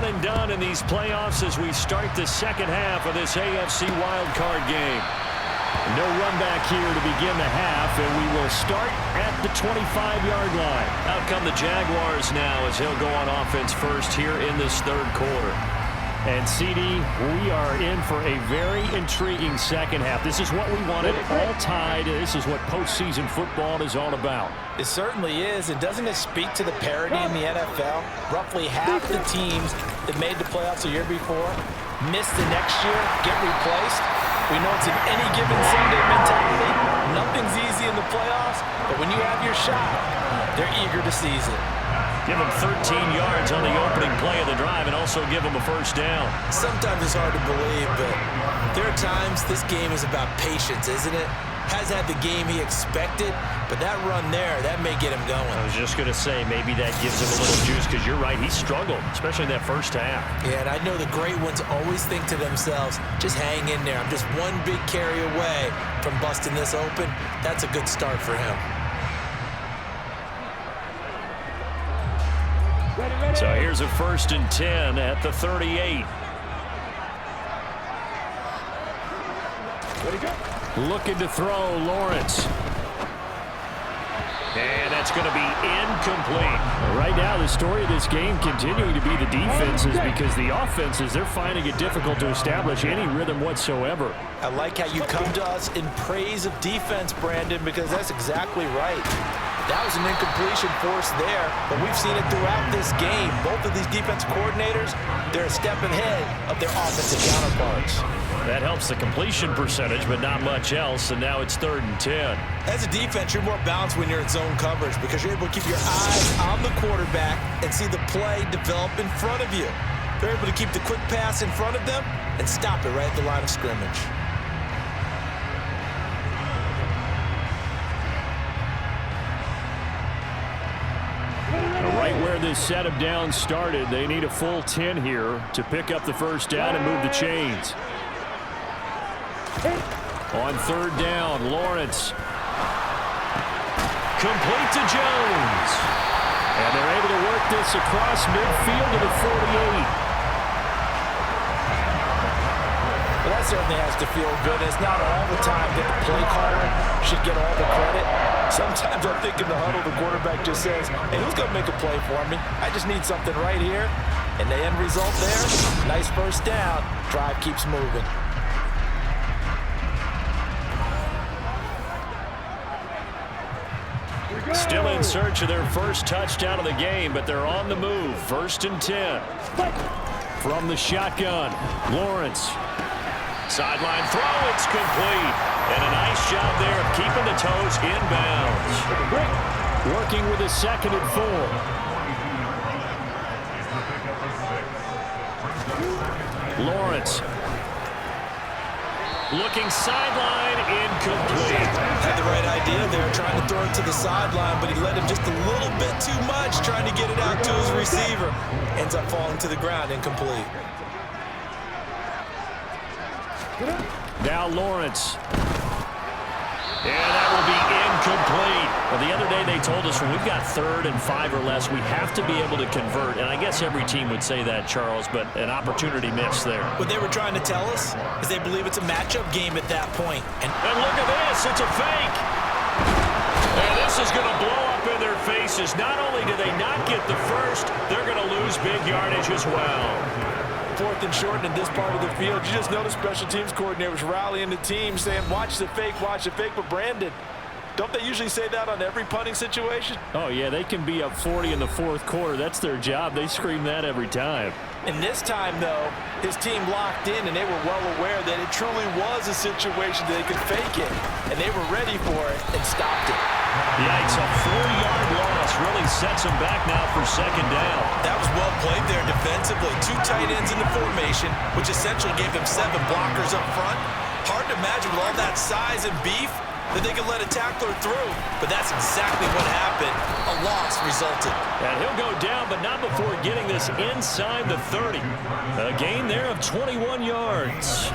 and done in these playoffs as we start the second half of this AFC wildcard game. No run back here to begin the half, and we will start at the 25-yard line. Out come the Jaguars now as he'll go on offense first here in this third quarter. And, CD, we are in for a very intriguing second half. This is what we wanted, all tied. This is what postseason football is all about. It certainly is. And doesn't it speak to the parity in the NFL? Roughly half the teams that made the playoffs a year before miss the next year, get replaced. We know it's an any given Sunday mentality. Nothing's easy in the playoffs, but when you have your shot, they're eager to seize it. Give them 13 yards on the opening play of the drive and also give them a first down. Sometimes it's hard to believe, but there are times this game is about patience, isn't it? Has had the game he expected, but that run there, that may get him going. I was just going to say, maybe that gives him a little juice because you're right, he struggled, especially in that first half. Yeah, and I know the great ones always think to themselves, just hang in there. I'm just one big carry away from busting this open. That's a good start for him. So here's a 1st and 10 at the 38. Looking to throw, Lawrence. And that's going to be incomplete. Right now, the story of this game continuing to be the defenses because the offenses, they're finding it difficult to establish any rhythm whatsoever. I like how you come to us in praise of defense, Brandon, because that's exactly right. That was an incompletion forced there, but we've seen it throughout this game. Both of these defense coordinators, they're a step ahead of their offensive counterparts. That helps the completion percentage, but not much else, and now it's 3rd and 10. As a defense, you're more balanced when you're in zone coverage because you're able to keep your eyes on the quarterback and see the play develop in front of you. They're able to keep the quick pass in front of them and stop it right at the line of scrimmage. Right where this set of downs started, they need a full 10 here to pick up the first down and move the chains. On 3rd down, Lawrence. Complete to Jones. And they're able to work this across midfield to the 48. Well, that certainly has to feel good. It's not all the time that the play caller should get all the credit. Sometimes I think in the huddle, the quarterback just says, hey, who's going to make a play for me? I just need something right here. And the end result there, nice first down. Drive keeps moving. Still in search of their first touchdown of the game, but they're on the move. 1st and 10. From the shotgun, Lawrence. Sideline throw, it's complete. And a nice job there of keeping the toes inbounds. Working with a 2nd and 4. Lawrence. Looking sideline, incomplete. Had the right idea there, trying to throw it to the sideline, but he let him just a little bit too much, trying to get it out to his receiver. Ends up falling to the ground, incomplete. Now Lawrence. And that will be incomplete. Well, the other day they told us when we've got 3rd and 5 or less, we have to be able to convert. And I guess every team would say that, Charles, but an opportunity missed there. What they were trying to tell us is they believe it's a matchup game at that point. And look at this, it's a fake. And this is going to blow up in their faces. Not only do they not get the first, they're going to lose big yardage as well. 4th and short in this part of the field. You just notice special teams coordinators rallying the team saying, watch the fake, but Brandon, don't they usually say that on every punting situation? Oh, yeah, they can be up 40 in the 4th quarter. That's their job. They scream that every time. And this time, though, his team locked in, and they were well aware that it truly was a situation that they could fake it, and they were ready for it and stopped it. Yikes, a 4-yard loss really sets them back now for 2nd down. That was well played there defensively. 2 tight ends in the formation, which essentially gave them 7 blockers up front. Hard to imagine with all that size and beef that they could let a tackler through, but that's exactly what happened. A loss resulted. And he'll go down, but not before getting this inside the 30. A gain there of 21 yards.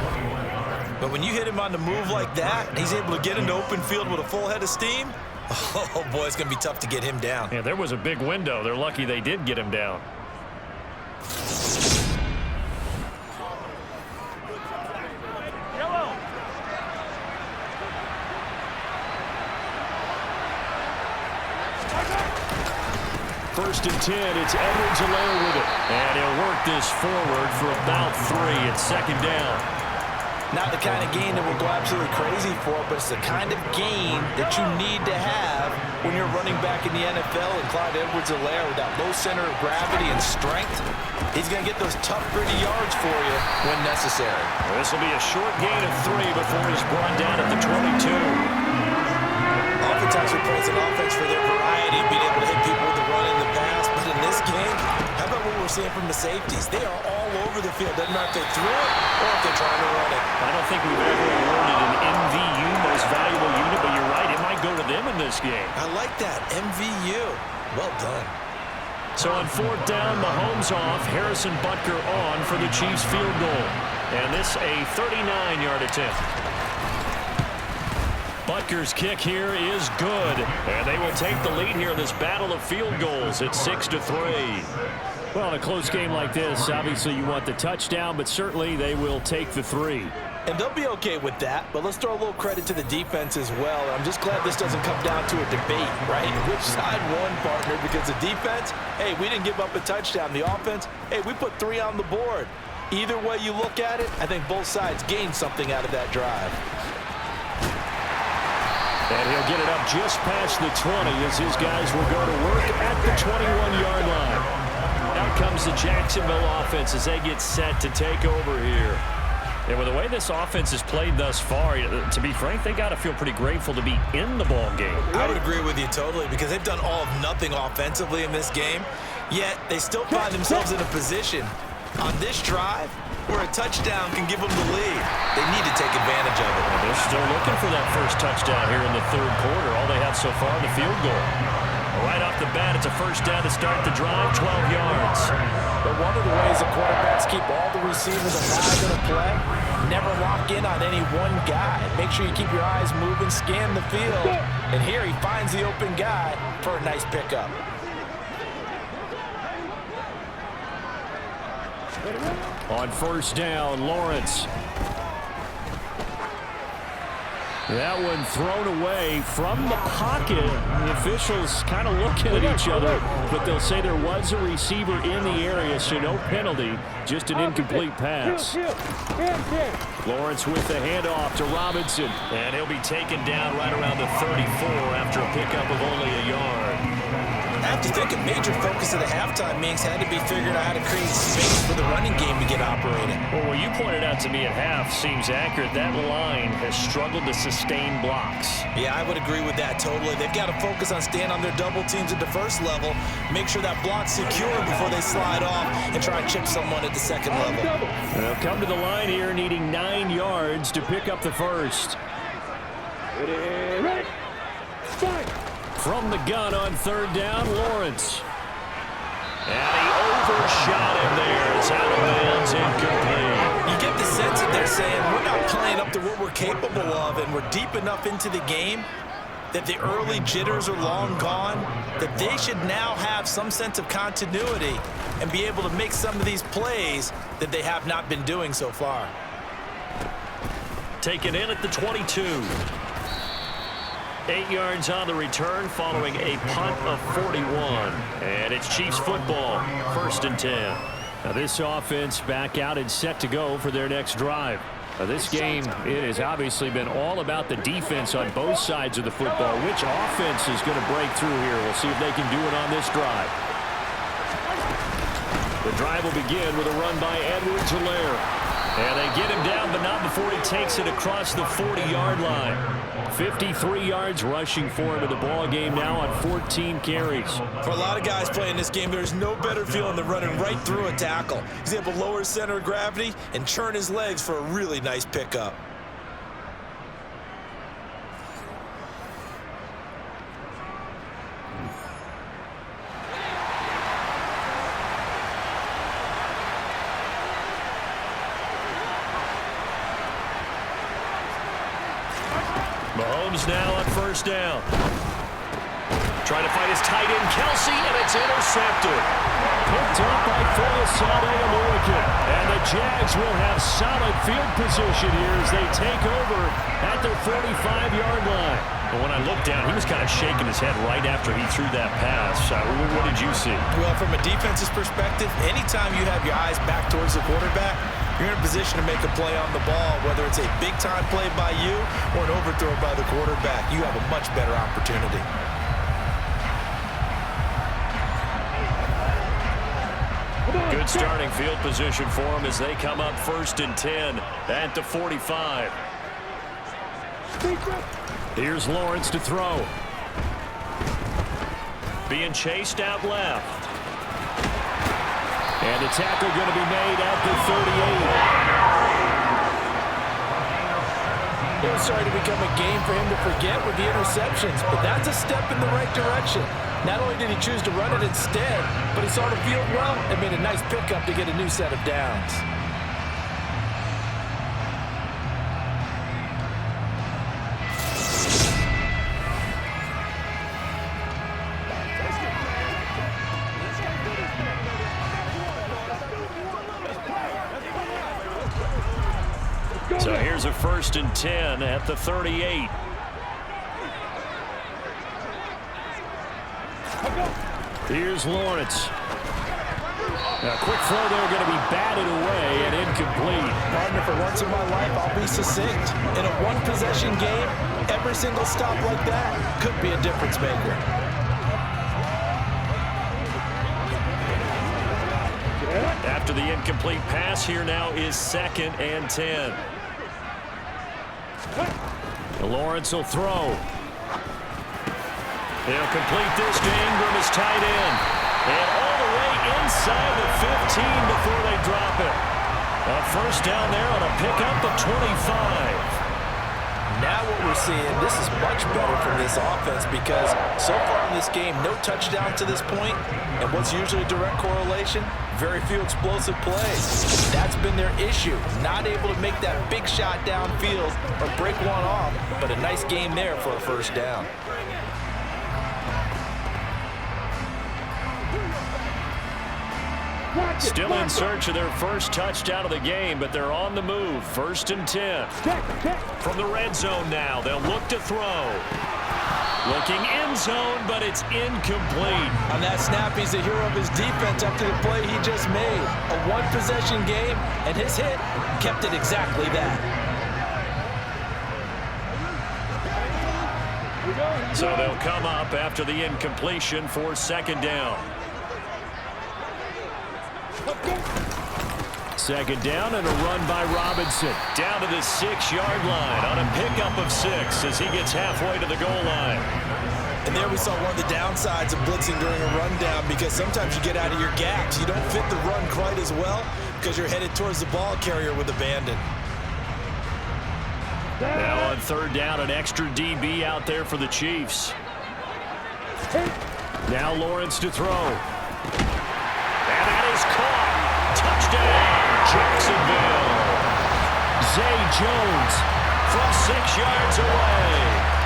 But when you hit him on the move like that, and he's able to get into open field with a full head of steam, oh boy, it's going to be tough to get him down. Yeah, there was a big window. They're lucky they did get him down. 1st and 10. It's Edwards-Helaire with it. And he'll work this forward for about 3. It's 2nd down. Not the kind of gain that we'll go absolutely crazy for, but it's the kind of gain that you need to have when you're running back in the NFL. And Clyde Edwards-Helaire, with that low center of gravity and strength, he's going to get those tough, gritty yards for you when necessary. This will be a short gain of 3 before he's brought down at the 22. Oftentimes we praise an offense for their variety, being able to hit people with the run and the pass. But in this game, how about what we're seeing from the safeties? They are all over the field. Doesn't matter if they threw it or if they're trying to run it. I don't think we've ever awarded an MVU, most valuable unit, but you're right, it might go to them in this game. I like that, MVU. Well done. So on 4th down, Mahomes off, Harrison Butker on for the Chiefs field goal. And this a 39-yard attempt. Butker's kick here is good, and they will take the lead here in this battle of field goals at 6-3. Well, in a close game like this, obviously you want the touchdown, but certainly they will take the 3. And they'll be okay with that, but let's throw a little credit to the defense as well. I'm just glad this doesn't come down to a debate, right? Which side won, partner? Because the defense, hey, we didn't give up a touchdown. The offense, hey, we put 3 on the board. Either way you look at it, I think both sides gained something out of that drive. And he'll get it up just past the 20 as his guys will go to work at the 21-yard line. Out comes the Jacksonville offense as they get set to take over here. And with the way this offense has played thus far, to be frank, they got to feel pretty grateful to be in the ball game. I would agree with you totally, because they've done all of nothing offensively in this game, yet they still find themselves in a position on this drive where a touchdown can give them the lead. They need to take advantage of it. Well, they're still looking for that first touchdown here in the 3rd quarter. All they have so far, the field goal. Right off the bat, it's a 1st down to start the drive, 12 yards. But one of the ways the quarterbacks keep all the receivers alive in a play, never lock in on any one guy. Make sure you keep your eyes moving, scan the field. And here he finds the open guy for a nice pickup. On 1st down, Lawrence. That one thrown away from the pocket. The officials kind of looking at each other, but they'll say there was a receiver in the area, so no penalty, just an incomplete pass. Lawrence with the handoff to Robinson. And he'll be taken down right around the 34 after a pickup of only a yard. I have to think a major focus of the halftime meetings had to be figuring out how to create space for the running game to get operating. Well, what you pointed out to me at half seems accurate. That line has struggled to sustain blocks. Yeah, I would agree with that totally. They've got to focus on staying on their double teams at the first level, make sure that block's secure before they slide off and try and chip someone at the 2nd level. They'll come to the line here needing 9 yards to pick up the first. Ready. Fight. From the gun on 3rd down, Lawrence. And he overshot him there. It's out of bounds, incomplete. You get the sense that they're saying we're not playing up to what we're capable of, and we're deep enough into the game that the early jitters are long gone, that they should now have some sense of continuity and be able to make some of these plays that they have not been doing so far. Taken in at the 22. 8 yards on the return following a punt of 41. And it's Chiefs football, 1st and 10. Now this offense back out and set to go for their next drive. Now this game, it has obviously been all about the defense on both sides of the football. Which offense is going to break through here? We'll see if they can do it on this drive. The drive will begin with a run by Edwards-Helaire. And they get him down, but not before he takes it across the 40-yard line. 53 yards rushing for him in the ball game now on 14 carries. For a lot of guys playing this game, there's no better feeling than running right through a tackle. He's able to lower his center of gravity and churn his legs for a really nice pickup. Mahomes now on 1st down. Trying to find his tight end, Kelsey, and it's intercepted. Picked up by American. And the Jags will have solid field position here as they take over at their 45-yard line. But when I looked down, he was kind of shaking his head right after he threw that pass. What did you see? Well, from a defense's perspective, anytime you have your eyes back towards the quarterback, you're in a position to make a play on the ball, whether it's a big-time play by you or an overthrow by the quarterback. You have a much better opportunity. Good starting field position for them as they come up 1st and 10 at the 45. Here's Lawrence to throw. Being chased out left. And the tackle going to be made at the 38. It was starting to become a game for him to forget with the interceptions, but that's a step in the right direction. Not only did he choose to run it instead, but he saw the field well and made a nice pickup to get a new set of downs. So here's a 1st and 10 at the 38. Here's Lawrence. A quick throw there going to be batted away and incomplete. Partner, for once in my life, I'll be succinct. In a one-possession game, every single stop like that could be a difference maker. After the incomplete pass, here now is 2nd and 10. Lawrence will throw. They'll complete this to Ingram as tight end. And all the way inside the 15 before they drop it. A 1st down there on a pickup of 25. Now what we're seeing, this is much better from this offense because so far in this game, no touchdown to this point, and what's usually a direct correlation, very few explosive plays. That's been their issue, not able to make that big shot downfield or break one off, but a nice game there for a 1st down. Still in search of their 1st touchdown of the game, but they're on the move. 1st and 10. From the red zone now, they'll look to throw. Looking end zone, but it's incomplete. On that snap, he's the hero of his defense after the play he just made. A one-possession game, and his hit kept it exactly that. So they'll come up after the incompletion for 2nd down. 2nd down and a run by Robinson. Down to the 6-yard line on a pickup of 6 as he gets halfway to the goal line. And there we saw one of the downsides of blitzing during a rundown because sometimes you get out of your gaps. You don't fit the run quite as well because you're headed towards the ball carrier with abandon. Now on 3rd down, an extra DB out there for the Chiefs. Now Lawrence to throw. And that is caught. Touchdown, Jacksonville. Zay Jones from 6 yards away.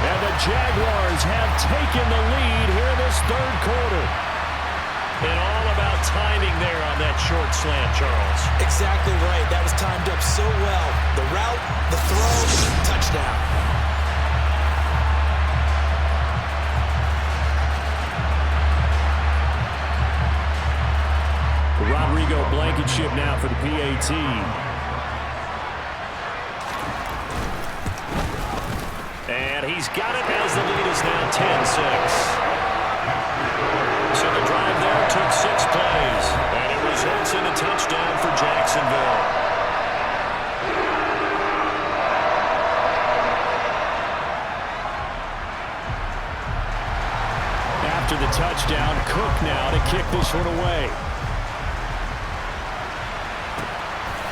And the Jaguars have taken the lead here in this 3rd quarter. And all about timing there on that short slant, Charles. Exactly right. That was timed up so well. The route, the throw, touchdown. Rodrigo Blankenship now for the PAT. And he's got it as the lead is now 10-6. So the drive there took 6 plays, and it results in a touchdown for Jacksonville. After the touchdown, Cook now to kick this one away.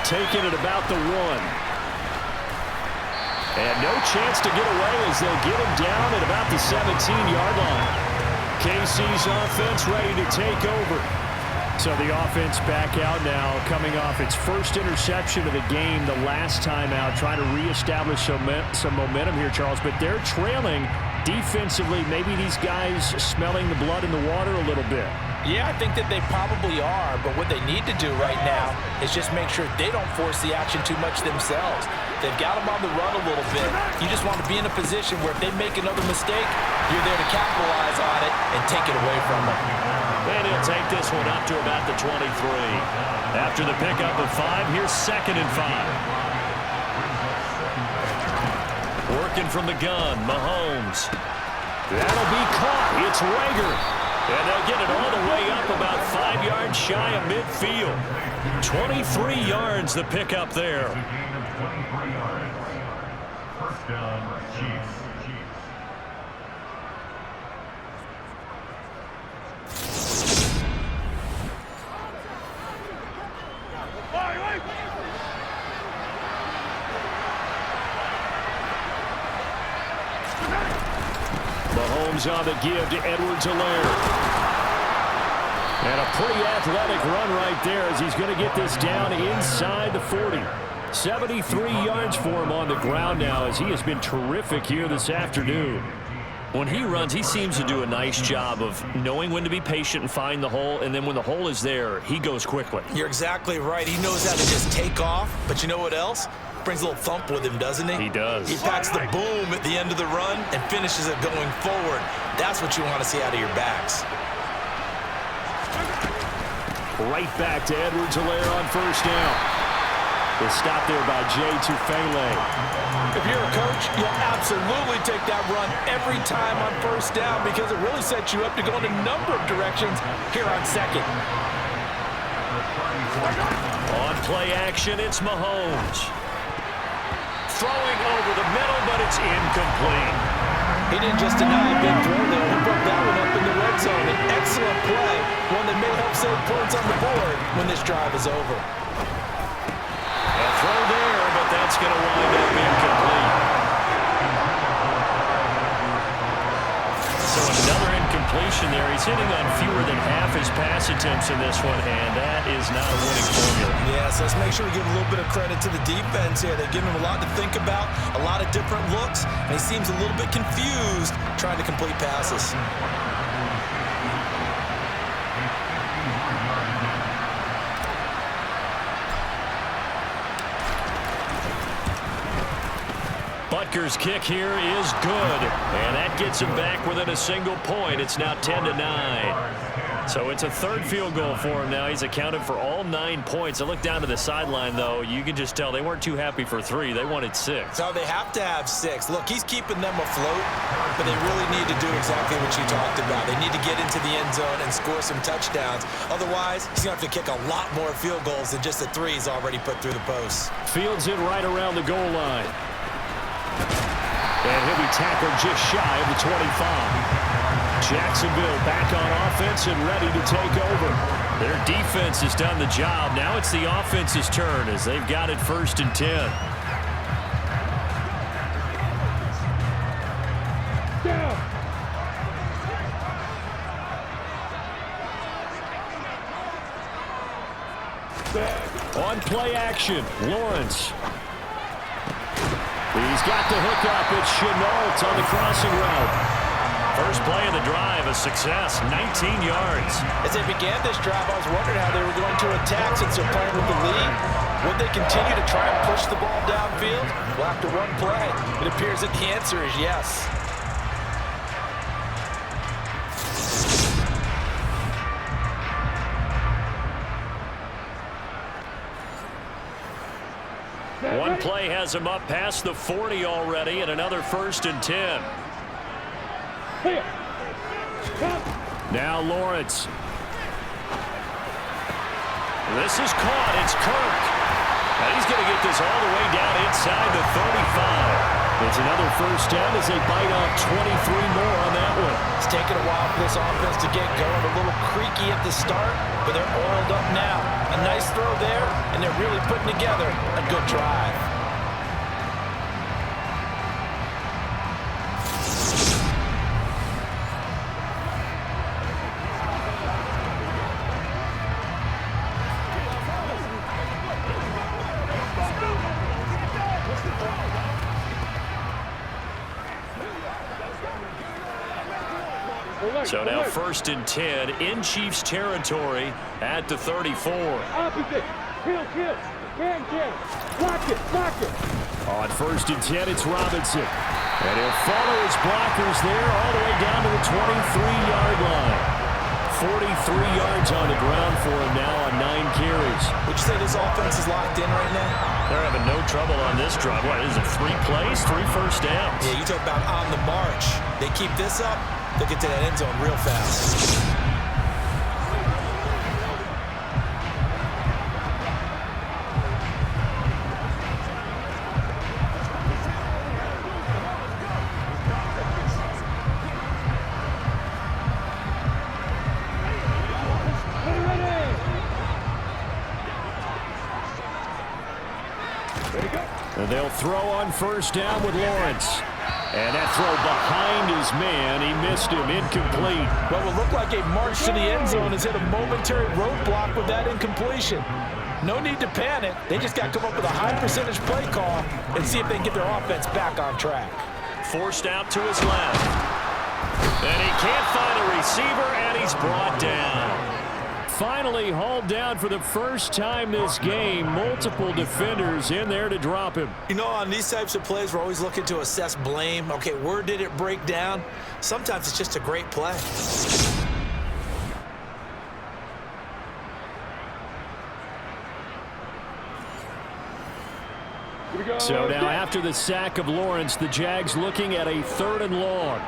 Taking it about the 1. And no chance to get away as they'll get him down at about the 17-yard line. KC's offense ready to take over. So the offense back out now, coming off its 1st interception of the game the last time out, trying to reestablish some momentum here, Charles. But they're trailing defensively, maybe these guys smelling the blood in the water a little bit. Yeah, I think that they probably are, but what they need to do right now is just make sure they don't force the action too much themselves. They've got them on the run a little bit. You just want to be in a position where if they make another mistake, you're there to capitalize on it and take it away from them. And he'll take this one up to about the 23. After the pickup of 5, here's 2nd and 5. Working from the gun, Mahomes. That'll be caught. It's Rager. And they'll get it all the way up about 5 yards shy of midfield. 23 yards the pickup there. First down, Chiefs. Mahomes on the give to Edwards-Helaire. And a pretty athletic run right there as he's going to get this down inside the 40. 73 yards for him on the ground now as he has been terrific here this afternoon. When he runs, he seems to do a nice job of knowing when to be patient and find the hole, and then when the hole is there, he goes quickly. You're exactly right. He knows how to just take off, but you know what else? Brings a little thump with him, doesn't he? He does. He packs the boom at the end of the run and finishes it going forward. That's what you want to see out of your backs. Right back to Edwards-Helaire on first down. The stop there by Jay Tufele. If you're a coach, you'll absolutely take that run every time on first down because it really sets you up to go in a number of directions here on second. On play action, it's Mahomes. Throwing over the middle, but it's incomplete. He didn't just deny a big throw there. He broke that one up in the red zone. An excellent play, one that may help save points on the board when this drive is over. A throw there, but that's going to wind up incomplete. So another incompletion there. He's hitting on fewer than half his pass attempts in this one, and that is not a winning formula. Yes, let's make sure we give a little bit of credit to the defense here. They've given him a lot to think about, a lot of different looks, and he seems a little bit confused trying to complete passes. Butker's kick here is good, and that gets him back within a single point. It's now 10-9. So it's a third field goal for him now. He's accounted for all 9 points. I look down to the sideline, though. You can just tell they weren't too happy for 3. They wanted 6. No, they have to have 6. Look, he's keeping them afloat, but they really need to do exactly what you talked about. They need to get into the end zone and score some touchdowns. Otherwise, he's going to have to kick a lot more field goals than just the 3 he's already put through the posts. Fields it right around the goal line. And he'll be tackled just shy of the 25. Jacksonville back on offense and ready to take over. Their defense has done the job. Now it's the offense's turn as they've got it 1st and 10. On play action, Lawrence. He's got the hook up. It's Chenault on the crossing route. First play of the drive, a success, 19 yards. As they began this drive, I was wondering how they were going to attack since they're playing with the lead. Would they continue to try and push the ball downfield? Well, after one play, it appears that the answer is yes. One play has him up past the 40 already, and another 1st and 10. Now Lawrence. This is caught. It's Kirk. And he's going to get this all the way down inside the 35. It's another 1st down as they bite off 23 more on that one. It's taken a while for this offense to get going. A little creaky at the start, but they're oiled up now. A nice throw there, and they're really putting together a good drive. So now 1st and 10 in Chiefs territory at the 34. Opposite. Kill. Can. Block it. On 1st and 10, it's Robinson. And he'll follow his blockers there all the way down to the 23-yard line. 43 yards on the ground for him now on 9 carries. Would you say this offense is locked in right now? They're having no trouble on this drive. What is it, 3 plays, 3 first downs? Yeah, you talk about on the march. They keep this up, they'll get to that end zone real fast. And they'll throw on 1st down with Lawrence. And that throw behind his man. He missed him. Incomplete. What will look like a march to the end zone has hit a momentary roadblock with that incompletion. No need to panic. They just got to come up with a high percentage play call and see if they can get their offense back on track. Forced out to his left. And he can't find a receiver, and he's brought down. Finally hauled down for the first time this game. Multiple defenders in there to drop him. You know, on these types of plays, we're always looking to assess blame. Okay, where did it break down? Sometimes it's just a great play. So now after the sack of Lawrence, the Jags looking at a 3rd and long.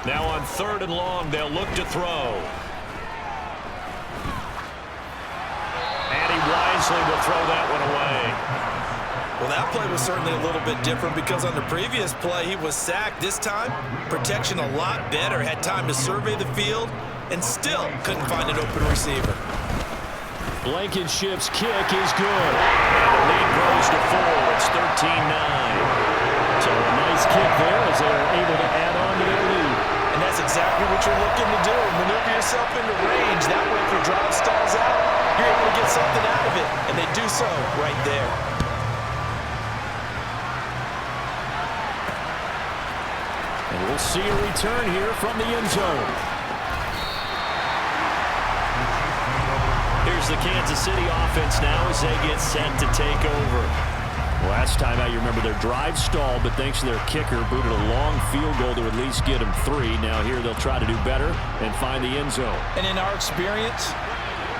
Now on 3rd and long, they'll look to throw. And he wisely will throw that one away. Well, that play was certainly a little bit different because on the previous play, he was sacked. This time, protection a lot better. Had time to survey the field and still couldn't find an open receiver. Blankenship's kick is good. And the lead grows to 4. It's 13-9. So a nice kick there as they're able to add on to their lead. And that's exactly what you're looking to do. Maneuver yourself into range. That way, if your drive stalls out, you're able to get something out of it. And they do so right there. And we'll see a return here from the end zone. Here's the Kansas City offense now as they get set to take over. Last time out, you remember their drive stalled, but thanks to their kicker, booted a long field goal to at least get them 3. Now here they'll try to do better and find the end zone. And in our experience,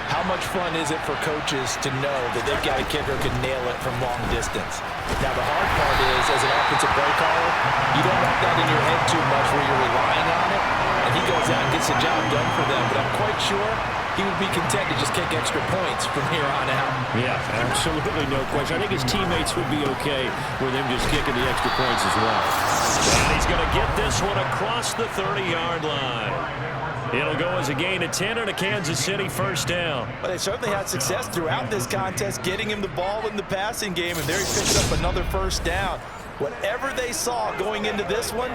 how much fun is it for coaches to know that they've got a kicker who can nail it from long distance? Now, the hard part is, as an offensive play caller, you don't want that in your head too much where you're relying on it, and he goes out and gets the job done for them. But I'm quite sure he would be content to just kick extra points from here on out. Yeah, absolutely no question. I think his teammates would be okay with him just kicking the extra points as well. And he's going to get this one across the 30-yard line. It'll go as a gain of 10 and a Kansas City 1st down. Well, they certainly had success throughout this contest, getting him the ball in the passing game, and there he picks up another 1st down. Whatever they saw going into this one,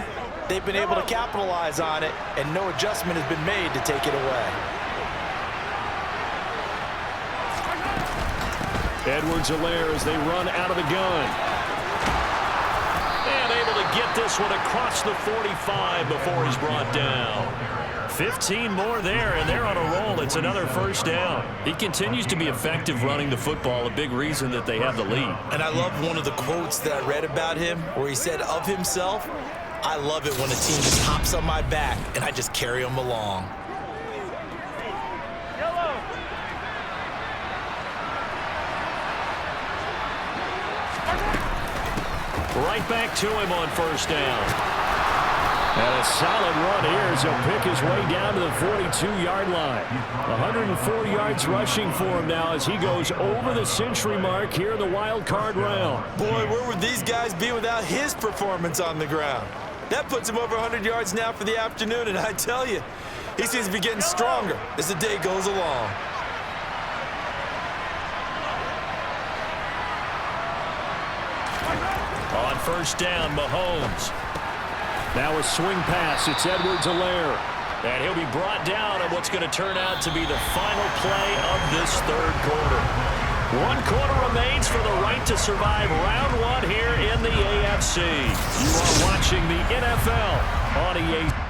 they've been able to capitalize on it, and no adjustment has been made to take it away. Edwards-Helaire as they run out of the gun. And able to get this one across the 45 before he's brought down. 15 more there, and they're on a roll. It's another 1st down. He continues to be effective running the football, a big reason that they have the lead. And I love one of the quotes that I read about him where he said of himself, "I love it when a team just hops on my back and I just carry them along." Right back to him on 1st down. And a solid run here as he'll pick his way down to the 42-yard line. 104 yards rushing for him now as he goes over the century mark here in the wild card round. Boy, where would these guys be without his performance on the ground? That puts him over 100 yards now for the afternoon, and I tell you, he seems to be getting stronger as the day goes along. On 1st down, Mahomes. Now a swing pass. It's Edwards-Helaire. And he'll be brought down on what's going to turn out to be the final play of this 3rd quarter. 1 quarter remains for the right to survive round 1 here in the AFC AFC. You are watching the NFL on EA.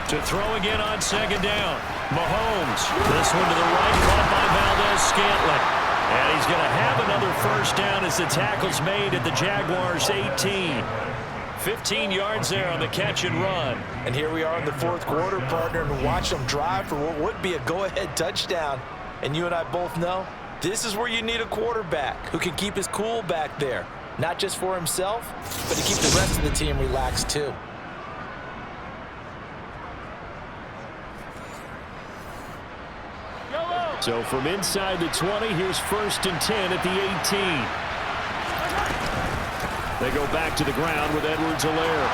To throw again on second down. Mahomes. This one to the right, caught by Valdez-Scantling. And he's going to have another first down as the tackle's made at the Jaguars' 18. 15 yards there on the catch and run. And here we are in the fourth quarter, partner, and watch them drive for what would be a go-ahead touchdown. And you and I both know this is where you need a quarterback who can keep his cool back there. Not just for himself, but to keep the rest of the team relaxed too. So from inside the 20, here's 1st and 10 at the 18. They go back to the ground with Edwards-Helaire.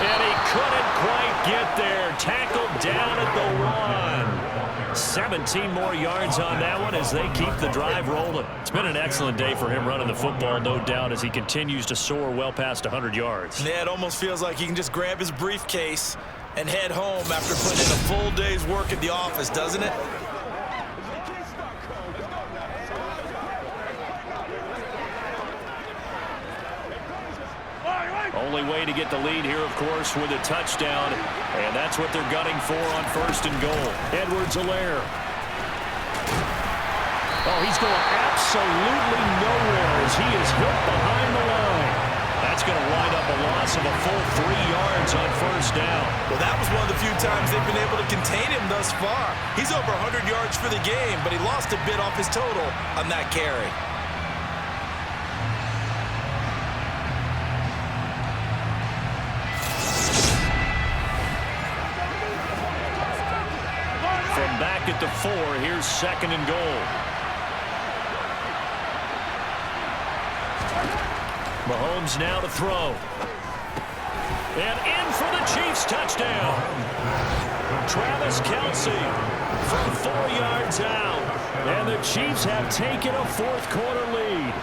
And he couldn't quite get there. Tackled down at the 1. 17 more yards on that one as they keep the drive rolling. It's been an excellent day for him running the football, no doubt, as he continues to soar well past 100 yards. Yeah, it almost feels like he can just grab his briefcase and head home after putting in a full day's work at the office, doesn't it? Only way to get the lead here, of course, with a touchdown. And that's what they're gunning for on 1st and goal. Edwards-Helaire. Oh, he's going absolutely nowhere as he is hit behind the line. That's going to wind up a loss of a full 3 yards on 1st down. Well, that was one of the few times they've been able to contain him thus far. He's over 100 yards for the game, but he lost a bit off his total on that carry. Back at the 4, here's 2nd and goal. Mahomes now to throw. And in for the Chiefs touchdown. Travis Kelce from 4 yards out. And the Chiefs have taken a fourth quarter lead.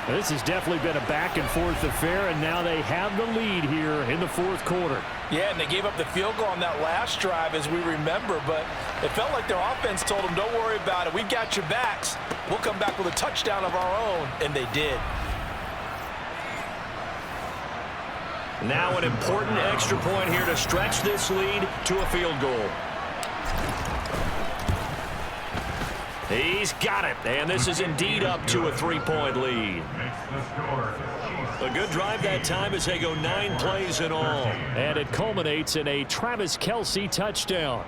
This has definitely been a back-and-forth affair, and now they have the lead here in the fourth quarter. Yeah, and they gave up the field goal on that last drive, as we remember, but it felt like their offense told them, don't worry about it. We've got your backs. We'll come back with a touchdown of our own, and they did. Now an important extra point here to stretch this lead to a field goal. He's got it, and this is indeed up to a 3-point lead. A good drive that time as they go 9 plays in all. And it culminates in a Travis Kelce touchdown.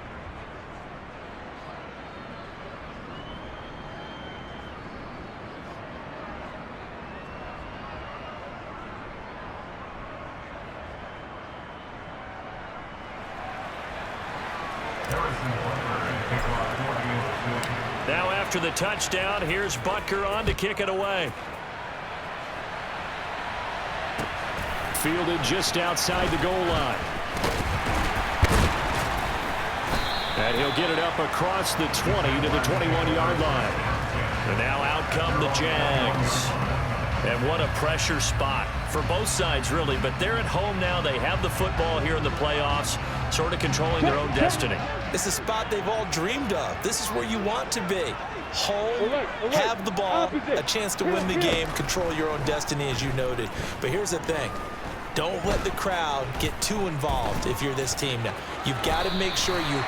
Now after the touchdown, here's Butker on to kick it away. Fielded just outside the goal line. And he'll get it up across the 20 to the 21-yard line. And now out come the Jags. And what a pressure spot for both sides, really. But they're at home now. They have the football here in the playoffs, sort of controlling their own destiny. It's a spot they've all dreamed of. This is where you want to be. Home, have the ball, a chance to win the game, control your own destiny, as you noted. But here's the thing. Don't let the crowd get too involved if you're this team now. You've got to make sure you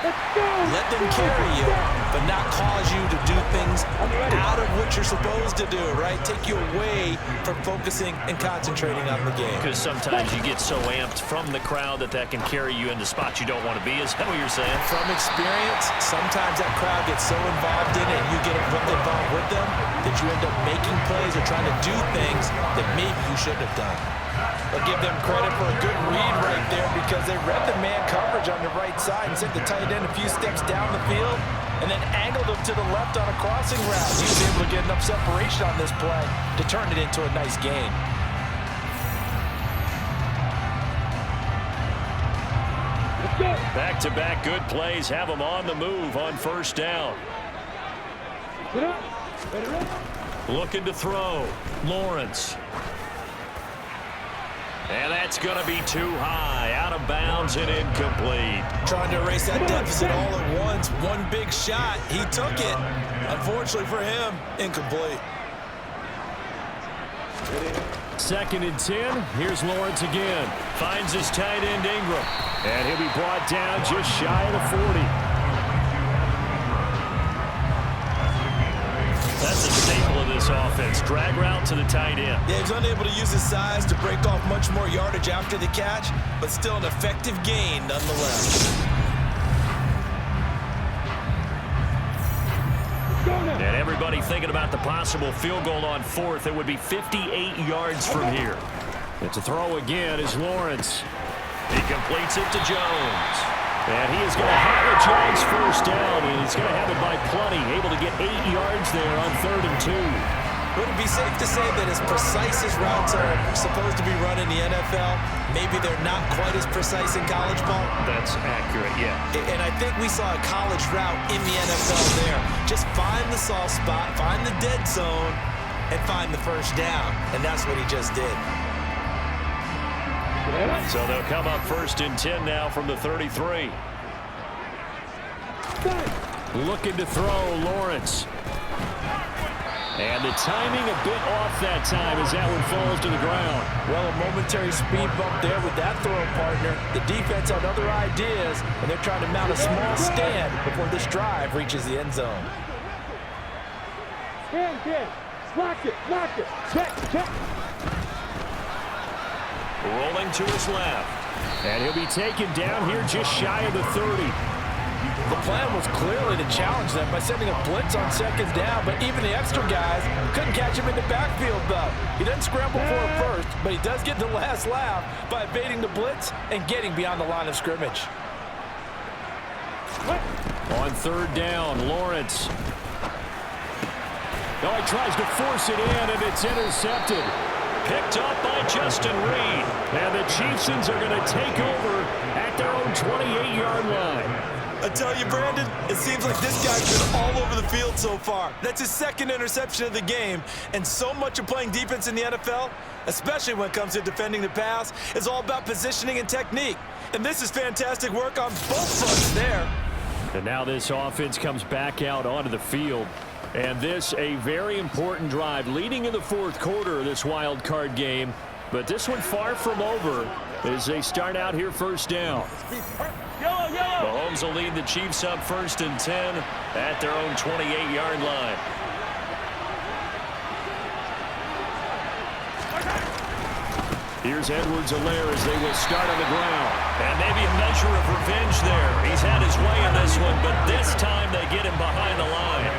let them carry you, but not cause you to do things out of what you're supposed to do, right? Take you away from focusing and concentrating on the game. Because sometimes you get so amped from the crowd that can carry you into spots you don't want to be. Is that what you're saying? From experience, sometimes that crowd gets so involved in it and you get involved with them that you end up making plays or trying to do things that maybe you shouldn't have done. I'll give them credit for a good read right there because they read the man coverage on the right side and sent the tight end a few steps down the field and then angled him to the left on a crossing route. He was able to get enough separation on this play to turn it into a nice gain. Back-to-back good plays have them on the move on 1st down. Looking to throw. Lawrence. And that's going to be too high. Out of bounds and incomplete. Trying to erase that deficit all at once. One big shot. He took it. Unfortunately for him, incomplete. 2nd and 10. Here's Lawrence again. Finds his tight end Ingram. And he'll be brought down just shy of the 40. That's a staple of this offense. Drag route to the tight end. Yeah, he's unable to use his size to break off much more yardage after the catch, but still an effective gain nonetheless. And everybody thinking about the possible field goal on 4th. It would be 58 yards from here. And to throw again is Lawrence. He completes it to Jones. And he is going to have a Jones first down, and he's going to have it by plenty. Able to get 8 yards there on 3rd and 2. Would it be safe to say that as precise as routes are supposed to be run in the NFL, maybe they're not quite as precise in college ball? That's accurate, yeah. And I think we saw a college route in the NFL there. Just find the soft spot, find the dead zone, and find the first down. And that's what he just did. So they'll come up 1st and 10 now from the 33. Looking to throw, Lawrence. And the timing a bit off that time as that one falls to the ground. Well, a momentary speed bump there with that throw partner. The defense had other ideas, and they're trying to mount a small stand before this drive reaches the end zone. Stand. Lock it. Check. Rolling to his left. And he'll be taken down here just shy of the 30. The plan was clearly to challenge them by sending a blitz on 2nd down, but even the extra guys couldn't catch him in the backfield, though. He doesn't scramble for it first, but he does get the last laugh by evading the blitz and getting beyond the line of scrimmage. On 3rd down, Lawrence. Oh, he tries to force it in, and it's intercepted. Picked up by Justin Reed. And the Chiefs are going to take over at their own 28-yard line. I tell you, Brandon, it seems like this guy's been all over the field so far. That's his 2nd interception of the game, and so much of playing defense in the NFL, especially when it comes to defending the pass, is all about positioning and technique. And this is fantastic work on both fronts there. And now this offense comes back out onto the field. And this a very important drive leading in the 4th quarter of this wild card game. But this one far from over as they start out here 1st down. Mahomes will lead the Chiefs up 1st and 10 at their own 28-yard line. Here's Edwards-Helaire as they will start on the ground. And maybe a measure of revenge there. He's had his way in this one, but this time they get him behind the line.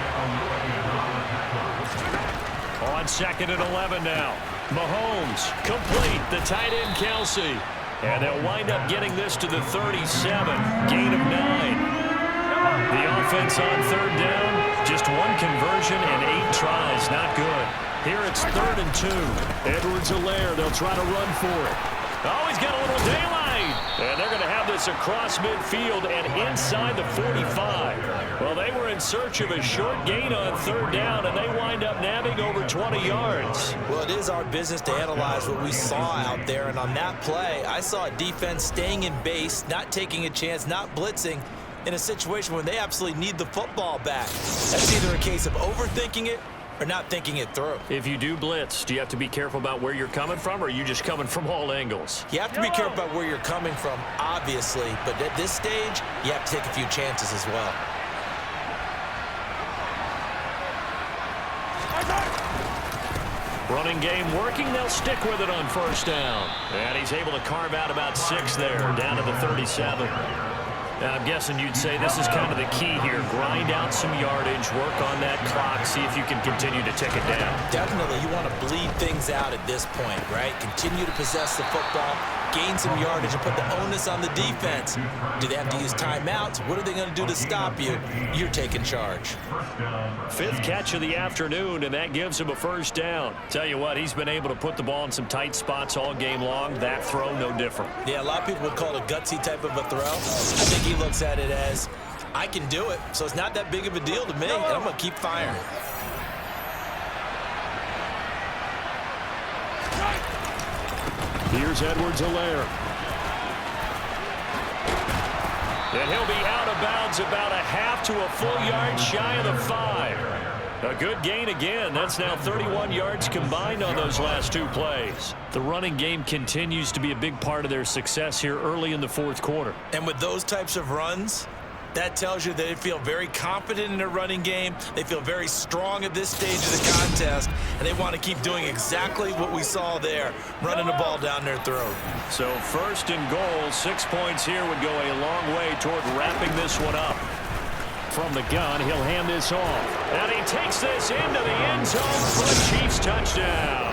On 2nd and 11 now. Mahomes complete. The tight end Kelsey. And they'll wind up getting this to the 37. Gain of 9. The offense on 3rd down. Just 1 conversion and 8 tries. Not good. Here it's 3rd and 2. Edwards-Helaire. They'll try to run for it. Oh, he's got a little daylight. And they're going to have this across midfield and inside the 45. Well, they were in search of a short gain on 3rd down, and they wind up nabbing over 20 yards. Well, it is our business to analyze what we saw out there, and on that play, I saw a defense staying in base, not taking a chance, not blitzing, in a situation where they absolutely need the football back. That's either a case of overthinking it or not thinking it through. If you do blitz, do you have to be careful about where you're coming from, or are you just coming from all angles? You have to be careful about where you're coming from, obviously, but at this stage, you have to take a few chances as well. Running game working. They'll stick with it on 1st down. And he's able to carve out about 6 there, down to the 37. Now, I'm guessing you'd say this is kind of the key here. Grind out some yardage, work on that clock, see if you can continue to tick it down. Definitely, you want to bleed things out at this point, right? Continue to possess the football, gain some yardage, and put the onus on the defense. Do they have to use timeouts? What are they going to do to stop you? You're taking charge. 5th catch of the afternoon, and that gives him a 1st down. Tell you what, he's been able to put the ball in some tight spots all game long. That throw, no different. Yeah, a lot of people would call it a gutsy type of a throw. I think he looks at it as, I can do it, so it's not that big of a deal to me, and I'm going to keep firing. Here's Edwards-Helaire. And he'll be out of bounds about a half to a full yard shy of the 5. A good gain again. That's now 31 yards combined on those last 2 plays. The running game continues to be a big part of their success here early in the fourth quarter. And with those types of runs, that tells you that they feel very confident in their running game. They feel very strong at this stage of the contest, and they want to keep doing exactly what we saw there, running the ball down their throat. So 1st and goal, 6 points here would go a long way toward wrapping this one up. From the gun, he'll hand this off. And he takes this into the end zone for the Chiefs touchdown.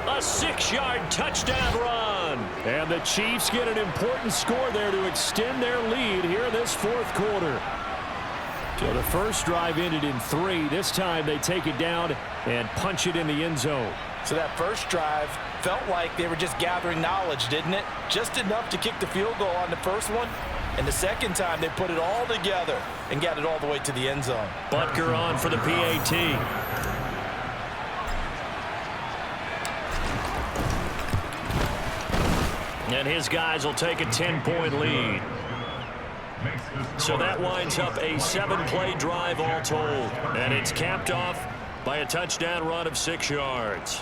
A 6-yard touchdown run. And the Chiefs get an important score there to extend their lead here in this fourth quarter. So the first drive ended in 3. This time they take it down and punch it in the end zone. So that first drive felt like they were just gathering knowledge, didn't it? Just enough to kick the field goal on the first one. And the second time, they put it all together and got it all the way to the end zone. Butker on for the PAT. And his guys will take a 10-point lead. So that winds up a 7-play drive all told. And it's capped off by a touchdown run of 6 yards.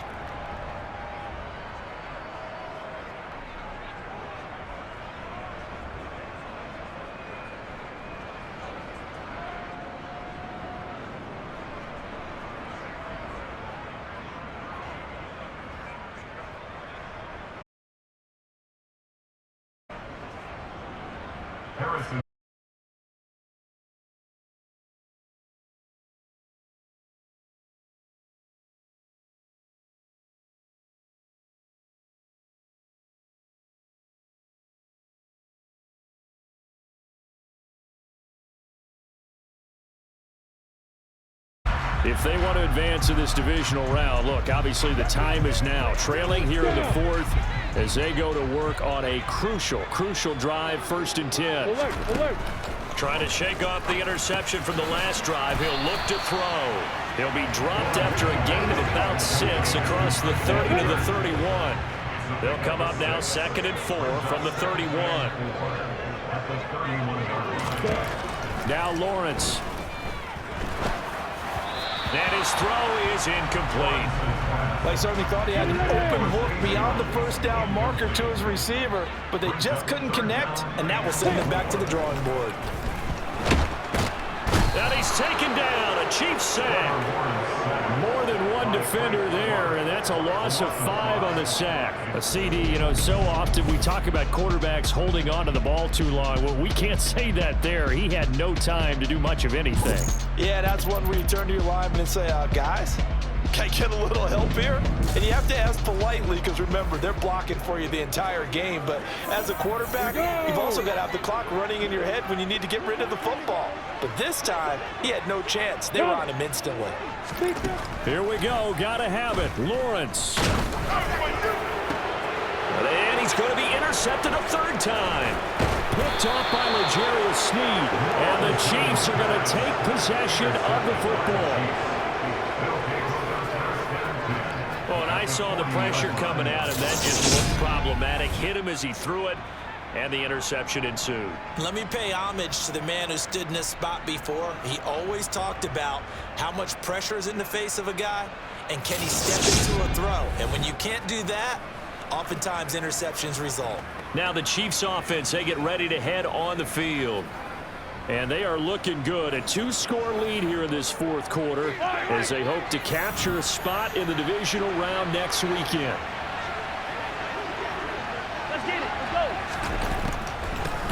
Harrison. If they want to advance in this divisional round, look, obviously the time is now. Trailing here in the fourth as they go to work on a crucial drive, 1st and 10. Alert. Trying to shake off the interception from the last drive. He'll look to throw. He'll be dropped after a gain of about 6 across the 30 to the 31. They'll come up now 2nd and 4 from the 31. Now Lawrence. And his throw is incomplete. They certainly thought he had an open look beyond the first down marker to his receiver, but they just couldn't connect, and that will send them back to the drawing board. And he's taken down. A Chiefs sack. More than one defender there, and that's a loss of 5 on the sack. A CD, you know, so often we talk about quarterbacks holding on to the ball too long. Well, we can't say that there. He had no time to do much of anything. Yeah, that's one where you turn to your lineman and say, guys, can I get a little help here? And you have to ask politely because, remember, they're blocking for you the entire game. But as a quarterback, you've also got to have the clock running in your head when you need to get rid of the football. But this time, he had no chance. They were on him instantly. Here we go. Got to have it. Lawrence. And he's going to be intercepted a 3rd time. Picked off by L'Jarius Sneed. And the Chiefs are going to take possession of the football. Oh, and I saw the pressure coming at him. That just looked problematic. Hit him as he threw it, and the interception ensued. Let me pay homage to the man who stood in this spot before. He always talked about how much pressure is in the face of a guy, and can he step into a throw. And when you can't do that, oftentimes interceptions result. Now the Chiefs offense, they get ready to head on the field. And they are looking good. A 2-score lead here in this fourth quarter as they hope to capture a spot in the divisional round next weekend. Let's get it. Let's go.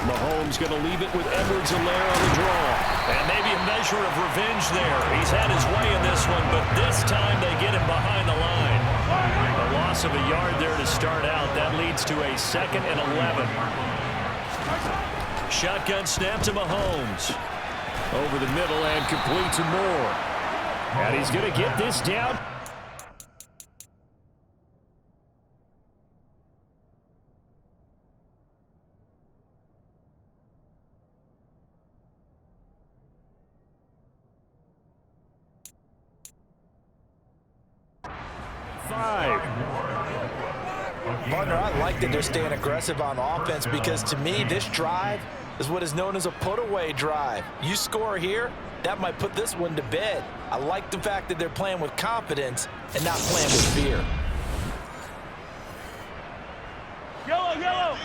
Mahomes going to leave it with Edwards-Helaire on the draw. And maybe a measure of revenge there. He's had his way in this one, but this time they get him behind the line. A loss of a yard there to start out. That leads to a 2nd and 11. Shotgun snap to Mahomes. Over the middle and complete to Moore. And he's going to get this down. Partner, I like that they're staying aggressive on offense because to me, this drive is what is known as a put-away drive. You score here, that might put this one to bed. I like the fact that they're playing with confidence and not playing with fear. Yellow, yellow.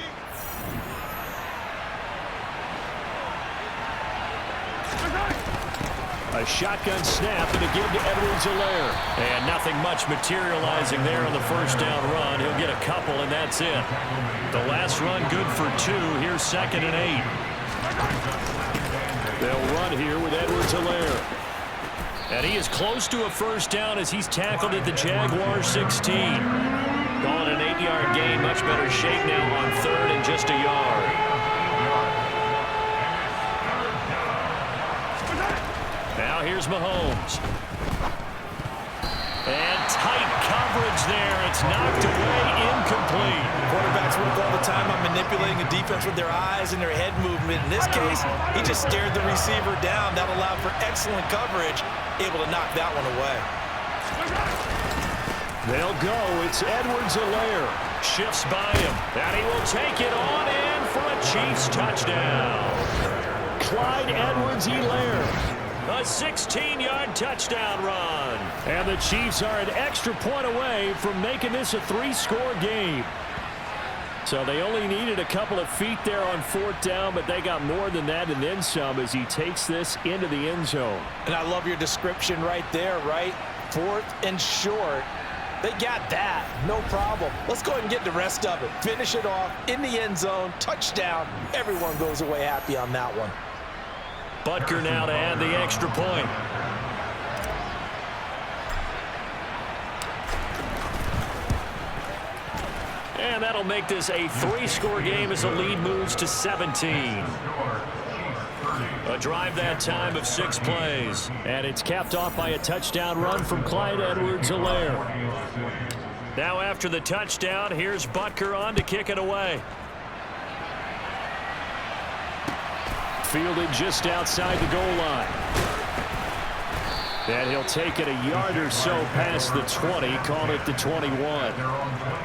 A shotgun snap and again to Edwards-Helaire. And nothing much materializing there on the first down run. He'll get a couple, and that's it. The last run good for 2. Here's 2nd and 8. They'll run here with Edwards-Helaire. And he is close to a first down as he's tackled at the Jaguars 16. Calling an 8-yard gain. Much better shape now on 3rd and just a yard. Now here's Mahomes. And tight coverage there. It's knocked away, incomplete. Quarterbacks work all the time on manipulating a defense with their eyes and their head movement. In this case, he just stared the receiver down. That allowed for excellent coverage, able to knock that one away. They'll go. It's Edwards-Helaire. Shifts by him. And he will take it on in for a Chiefs touchdown. Clyde Edwards-Helaire. A 16-yard touchdown run. And the Chiefs are an extra point away from making this a 3-score game. So they only needed a couple of feet there on 4th down, but they got more than that and then some as he takes this into the end zone. And I love your description right there, right? 4th and short. They got that. No problem. Let's go ahead and get the rest of it. Finish it off in the end zone. Touchdown. Everyone goes away happy on that one. Butker now to add the extra point. And that'll make this a 3-score game as the lead moves to 17. A drive that time of 6 plays. And it's capped off by a touchdown run from Clyde Edwards-Helaire. Now after the touchdown, here's Butker on to kick it away. Fielded just outside the goal line. And he'll take it a yard or so past the 20, call it the 21.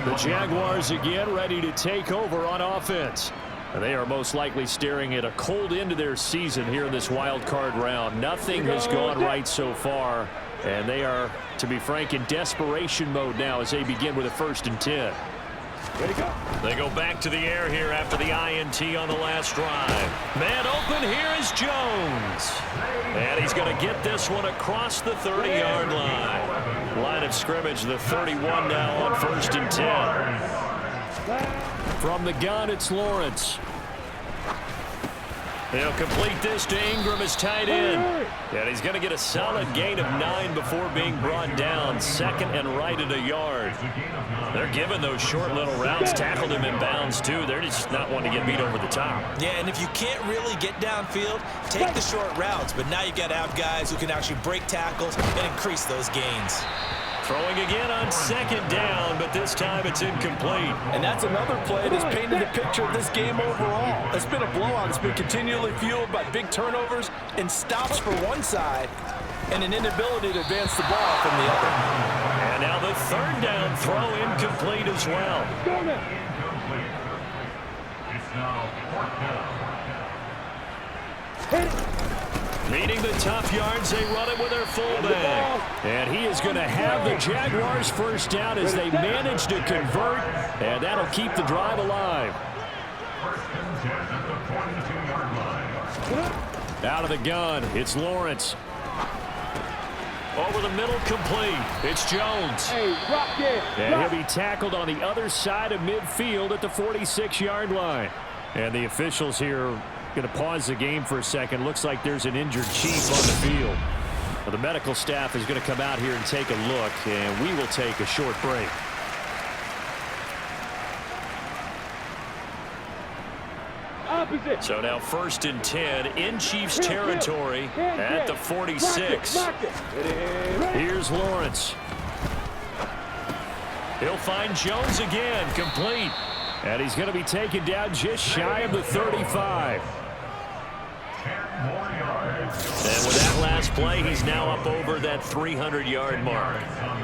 The Jaguars again ready to take over on offense. And they are most likely staring at a cold end to their season here in this wild card round. Nothing has gone right so far, and they are, to be frank, in desperation mode now as they begin with a 1st and 10. They go back to the air here after the INT on the last drive. Man open, here is Jones. And he's going to get this one across the 30-yard line. Line of scrimmage, the 31 now on 1st and 10. From the gun, it's Lawrence. They'll complete this to Ingram as tight end. And he's going to get a solid gain of 9 before being brought down. 2nd and right at a yard. They're giving those short little routes. Tackled him in bounds, too. They're just not wanting to get beat over the top. Yeah, and if you can't really get downfield, take the short routes. But now you got to have guys who can actually break tackles and increase those gains. Throwing again on 2nd down, but this time it's incomplete. And that's another play that's painted the picture of this game overall. It's been a blowout. It's been continually fueled by big turnovers and stops for one side and an inability to advance the ball from the other. And now the 3rd down throw incomplete as well. It's now 4th down. Needing the tough yards, they run it with their fullback. And he is going to have the Jaguars 1st down as they manage to convert, and that'll keep the drive alive. 1st and 10 at the 22-yard line. Out of the gun, it's Lawrence. Over the middle, complete. It's Jones. Hey, rock it. And he'll be tackled on the other side of midfield at the 46-yard line. And the officials here going to pause the game for a second. Looks like there's an injured Chief on the field. Well, the medical staff is going to come out here and take a look, and we will take a short break. Opposite. So now 1st and 10 in Chiefs territory at the 46. Here's Lawrence. He'll find Jones again, complete. And he's going to be taken down just shy of the 35. 10 more yards. And with that last play, he's now up over that 300-yard mark.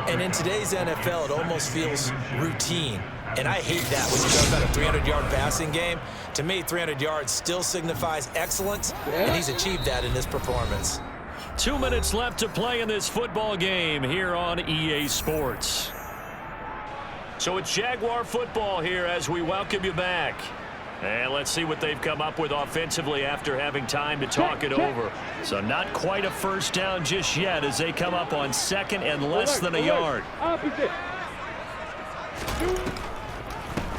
And in today's NFL, it almost feels routine. And I hate that when you talk about a 300-yard passing game. To me, 300 yards still signifies excellence, and he's achieved that in this performance. 2 minutes left to play in this football game here on EA Sports. So it's Jaguar football here as we welcome you back. And let's see what they've come up with offensively after having time to talk it over. So not quite a first down just yet as they come up on second and less than a yard. Opposite.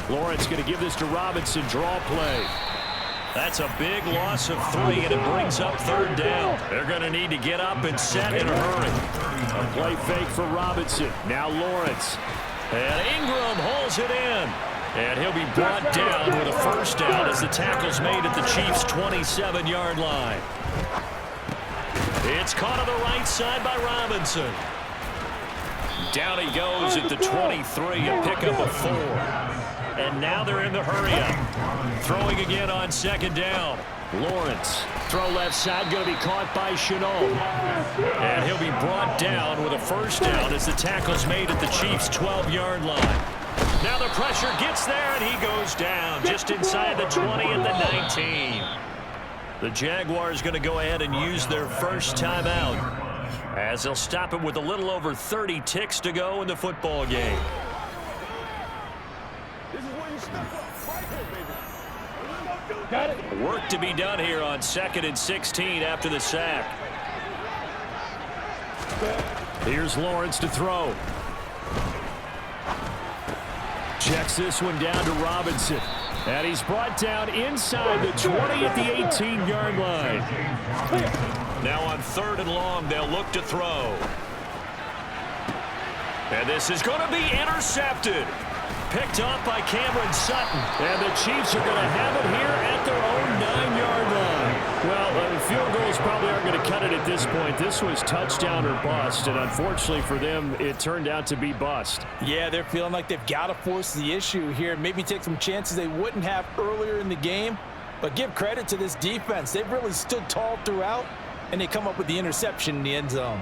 Lawrence going to give this to Robinson. Draw play. That's a big loss of 3, and it brings up third down. They're going to need to get up and set in a hurry. A play fake for Robinson. Now Lawrence. And Ingram holds it in. And he'll be brought down with a first down as the tackle's made at the Chiefs' 27-yard line. It's caught on the right side by Robinson. Down he goes at the 23, a pickup of 4. And now they're in the hurry-up. Throwing again on second down. Lawrence. Throw left side, going to be caught by Chenault. And he'll be brought down with a first down as the tackle's made at the Chiefs' 12-yard line. Now the pressure gets there, and he goes down just inside the 20 and the 19. The Jaguars going to go ahead and use their first timeout as they'll stop it with a little over 30 ticks to go in the football game. Got it. Work to be done here on 2nd and 16 after the sack. Here's Lawrence to throw. Checks this one down to Robinson. And he's brought down inside the 20 at the 18-yard line. Now on 3rd and long, they'll look to throw. And this is going to be intercepted. Picked off by Cameron Sutton. And the Chiefs are going to have it here at their own 9-yard line. Well, field goals probably aren't going to cut it at this point. This was touchdown or bust, and unfortunately for them, it turned out to be bust. Yeah, they're feeling like they've got to force the issue here. Maybe take some chances they wouldn't have earlier in the game. But give credit to this defense. They've really stood tall throughout, and they come up with the interception in the end zone.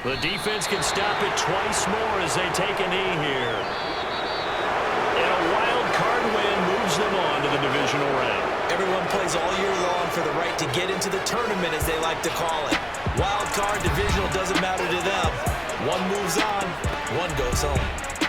The defense can stop it twice more as they take a knee here. And a wild card win moves them on to the divisional round. Everyone plays all year long for the right to get into the tournament, as they like to call it. Wild card, divisional, doesn't matter to them. One moves on, one goes home.